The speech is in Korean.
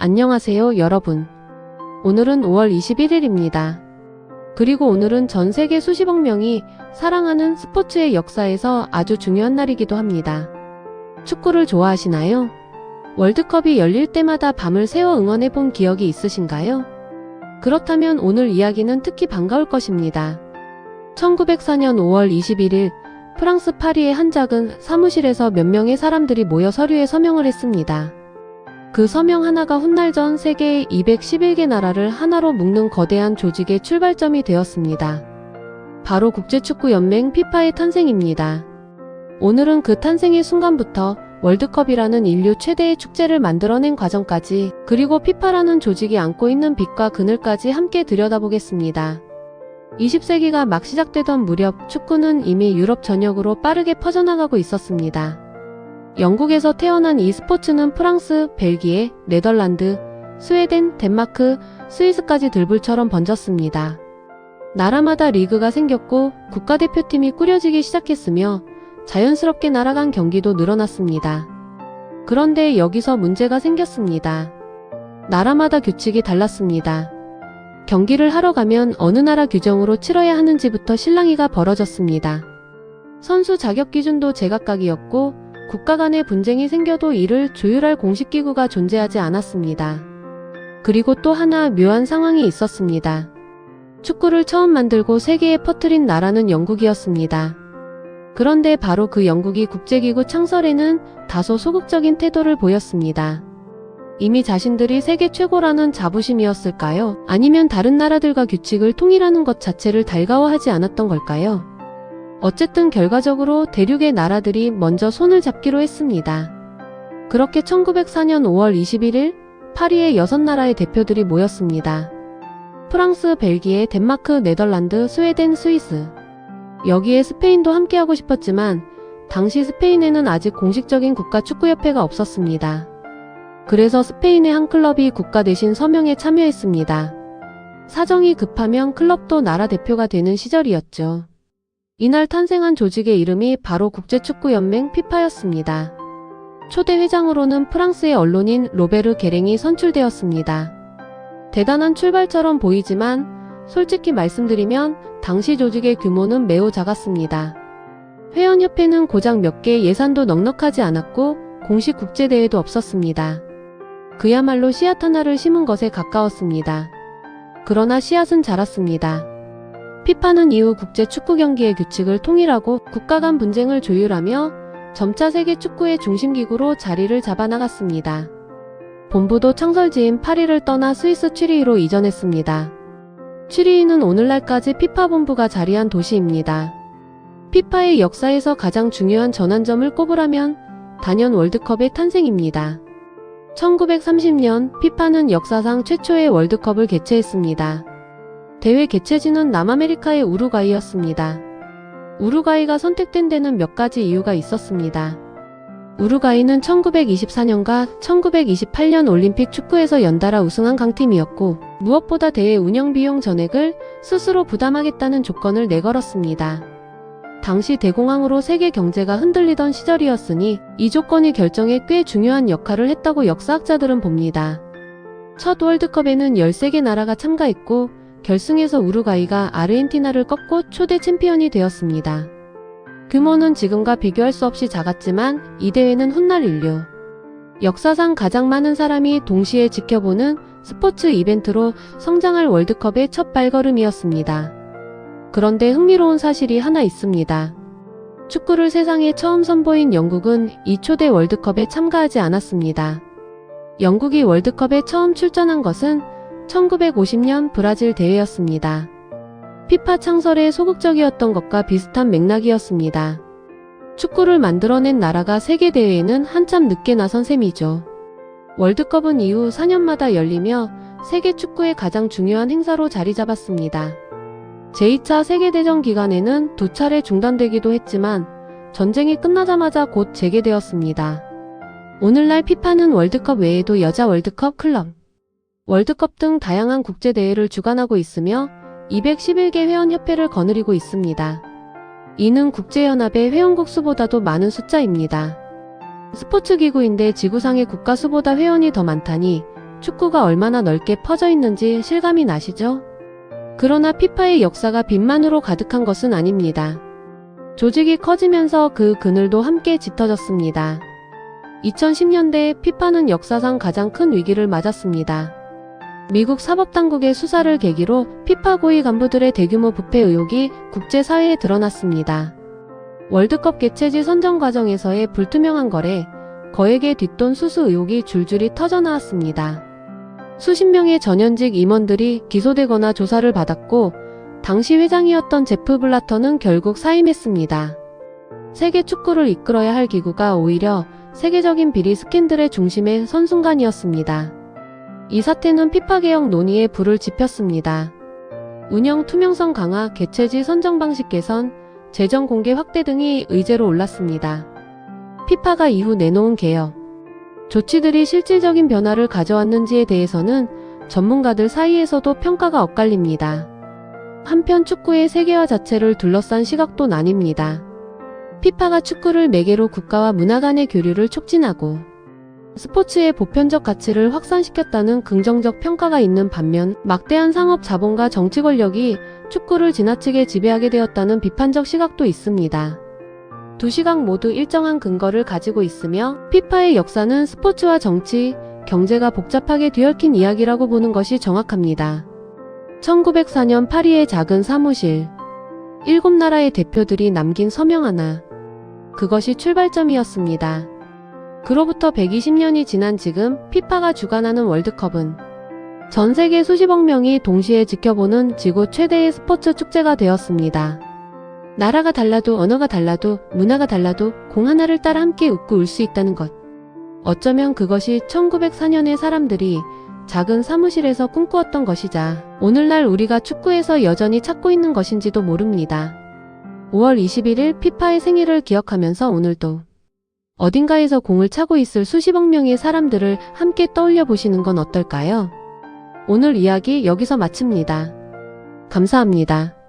안녕하세요, 여러분. 오늘은 5월 21일입니다. 그리고 오늘은 전 세계 수십억 명이 사랑하는 스포츠의 역사에서 아주 중요한 날이기도 합니다. 축구를 좋아하시나요? 월드컵이 열릴 때마다 밤을 새워 응원해본 기억이 있으신가요? 그렇다면 오늘 이야기는 특히 반가울 것입니다. 1904년 5월 21일 프랑스 파리의 한 작은 사무실에서 몇 명의 사람들이 모여 서류에 서명을 했습니다. 그 서명 하나가 훗날 전 세계의 211개 나라를 하나로 묶는 거대한 조직의 출발점이 되었습니다. 바로 국제축구연맹 FIFA의 탄생입니다. 오늘은 그 탄생의 순간부터 월드컵이라는 인류 최대의 축제를 만들어낸 과정까지, 그리고 FIFA라는 조직이 안고 있는 빛과 그늘까지 함께 들여다보겠습니다. 20세기가 막 시작되던 무렵 축구는 이미 유럽 전역으로 빠르게 퍼져나가고 있었습니다. 영국에서 태어난 이 스포츠는 프랑스, 벨기에, 네덜란드, 스웨덴, 덴마크, 스위스까지 들불처럼 번졌습니다. 나라마다 리그가 생겼고 국가대표팀이 꾸려지기 시작했으며 자연스럽게 나라 간 경기도 늘어났습니다. 그런데 여기서 문제가 생겼습니다. 나라마다 규칙이 달랐습니다. 경기를 하러 가면 어느 나라 규정으로 치러야 하는지부터 실랑이가 벌어졌습니다. 선수 자격 기준도 제각각이었고 국가 간의 분쟁이 생겨도 이를 조율할 공식기구가 존재하지 않았습니다. 그리고 또 하나 묘한 상황이 있었습니다. 축구를 처음 만들고 세계에 퍼뜨린 나라는 영국이었습니다. 그런데 바로 그 영국이 국제기구 창설에는 다소 소극적인 태도를 보였습니다. 이미 자신들이 세계 최고라는 자부심이었을까요? 아니면 다른 나라들과 규칙을 통일하는 것 자체를 달가워하지 않았던 걸까요? 어쨌든 결과적으로 대륙의 나라들이 먼저 손을 잡기로 했습니다. 그렇게 1904년 5월 21일 파리에 6나라의 대표들이 모였습니다. 프랑스, 벨기에, 덴마크, 네덜란드, 스웨덴, 스위스. 여기에 스페인도 함께하고 싶었지만 당시 스페인에는 아직 공식적인 국가축구협회가 없었습니다. 그래서 스페인의 한 클럽이 국가 대신 서명에 참여했습니다. 사정이 급하면 클럽도 나라 대표가 되는 시절이었죠. 이날 탄생한 조직의 이름이 바로 국제축구연맹 FIFA였습니다. 초대 회장으로는 프랑스의 언론인 로베르 게랭이 선출되었습니다. 대단한 출발처럼 보이지만 솔직히 말씀드리면 당시 조직의 규모는 매우 작았습니다. 회원협회는 고작 몇 개, 예산도 넉넉하지 않았고 공식 국제대회도 없었습니다. 그야말로 씨앗 하나를 심은 것에 가까웠습니다. 그러나 씨앗은 자랐습니다. FIFA는 이후 국제 축구 경기의 규칙을 통일하고 국가 간 분쟁을 조율하며 점차 세계 축구의 중심기구로 자리를 잡아나갔습니다. 본부도 창설지인 파리를 떠나 스위스 취리히로 이전했습니다. 취리히는 오늘날까지 FIFA 본부가 자리한 도시입니다. FIFA의 역사에서 가장 중요한 전환점을 꼽으라면 단연 월드컵의 탄생입니다. 1930년 FIFA는 역사상 최초의 월드컵을 개최했습니다. 대회 개최지는 남아메리카의 우루과이였습니다. 우루과이가 선택된 데는 몇 가지 이유가 있었습니다. 우루과이는 1924년과 1928년 올림픽 축구에서 연달아 우승한 강팀이었고 무엇보다 대회 운영 비용 전액을 스스로 부담하겠다는 조건을 내걸었습니다. 당시 대공황으로 세계 경제가 흔들리던 시절이었으니 이 조건이 결정에 꽤 중요한 역할을 했다고 역사학자들은 봅니다. 첫 월드컵에는 13개 나라가 참가했고 결승에서 우루과이가 아르헨티나를 꺾고 초대 챔피언이 되었습니다. 규모는 지금과 비교할 수 없이 작았지만 이 대회는 훗날 인류 역사상 가장 많은 사람이 동시에 지켜보는 스포츠 이벤트로 성장할 월드컵의 첫 발걸음이었습니다. 그런데 흥미로운 사실이 하나 있습니다. 축구를 세상에 처음 선보인 영국은 이 초대 월드컵에 참가하지 않았습니다. 영국이 월드컵에 처음 출전한 것은 1950년 브라질 대회였습니다. FIFA 창설에 소극적이었던 것과 비슷한 맥락이었습니다. 축구를 만들어낸 나라가 세계대회에는 한참 늦게 나선 셈이죠. 월드컵은 이후 4년마다 열리며 세계 축구의 가장 중요한 행사로 자리 잡았습니다. 제2차 세계대전 기간에는 2차례 중단되기도 했지만 전쟁이 끝나자마자 곧 재개되었습니다. 오늘날 FIFA는 월드컵 외에도 여자 월드컵, 클럽 월드컵 등 다양한 국제대회를 주관하고 있으며 211개 회원협회를 거느리고 있습니다. 이는 국제연합의 회원국 수보다도 많은 숫자입니다. 스포츠 기구인데 지구상의 국가 수보다 회원이 더 많다니 축구가 얼마나 넓게 퍼져 있는지 실감이 나시죠? 그러나 피파의 역사가 빛만으로 가득한 것은 아닙니다. 조직이 커지면서 그 그늘도 함께 짙어졌습니다. 2010년대 피파는 역사상 가장 큰 위기를 맞았습니다. 미국 사법당국의 수사를 계기로 피파 고위 간부들의 대규모 부패 의혹이 국제사회에 드러났습니다. 월드컵 개최지 선정 과정에서의 불투명한 거래, 거액의 뒷돈 수수 의혹이 줄줄이 터져나왔습니다. 수십 명의 전현직 임원들이 기소되거나 조사를 받았고 당시 회장이었던 제프 블라터는 결국 사임했습니다. 세계 축구를 이끌어야 할 기구가 오히려 세계적인 비리 스캔들의 중심에 선 순간이었습니다. 이 사태는 피파 개혁 논의에 불을 지폈습니다. 운영 투명성 강화, 개최지 선정 방식 개선, 재정 공개 확대 등이 의제로 올랐습니다. 피파가 이후 내놓은 개혁 조치들이 실질적인 변화를 가져왔는지에 대해서는 전문가들 사이에서도 평가가 엇갈립니다. 한편 축구의 세계화 자체를 둘러싼 시각도 나뉩니다. 피파가 축구를 매개로 국가와 문화 간의 교류를 촉진하고 스포츠의 보편적 가치를 확산시켰다는 긍정적 평가가 있는 반면 막대한 상업 자본과 정치 권력이 축구를 지나치게 지배하게 되었다는 비판적 시각도 있습니다. 두 시각 모두 일정한 근거를 가지고 있으며 피파의 역사는 스포츠와 정치, 경제가 복잡하게 뒤얽힌 이야기라고 보는 것이 정확합니다. 1904년 파리의 작은 사무실, 7나라의 대표들이 남긴 서명 하나. 그것이 출발점이었습니다. 그로부터 120년이 지난 지금 피파가 주관하는 월드컵은 전 세계 수십억 명이 동시에 지켜보는 지구 최대의 스포츠 축제가 되었습니다. 나라가 달라도 언어가 달라도 문화가 달라도 공 하나를 따라 함께 웃고 울 수 있다는 것. 어쩌면 그것이 1904년의 사람들이 작은 사무실에서 꿈꾸었던 것이자 오늘날 우리가 축구에서 여전히 찾고 있는 것인지도 모릅니다. 5월 21일 피파의 생일을 기억하면서 오늘도 어딘가에서 공을 차고 있을 수십억 명의 사람들을 함께 떠올려 보시는 건 어떨까요? 오늘 이야기 여기서 마칩니다. 감사합니다.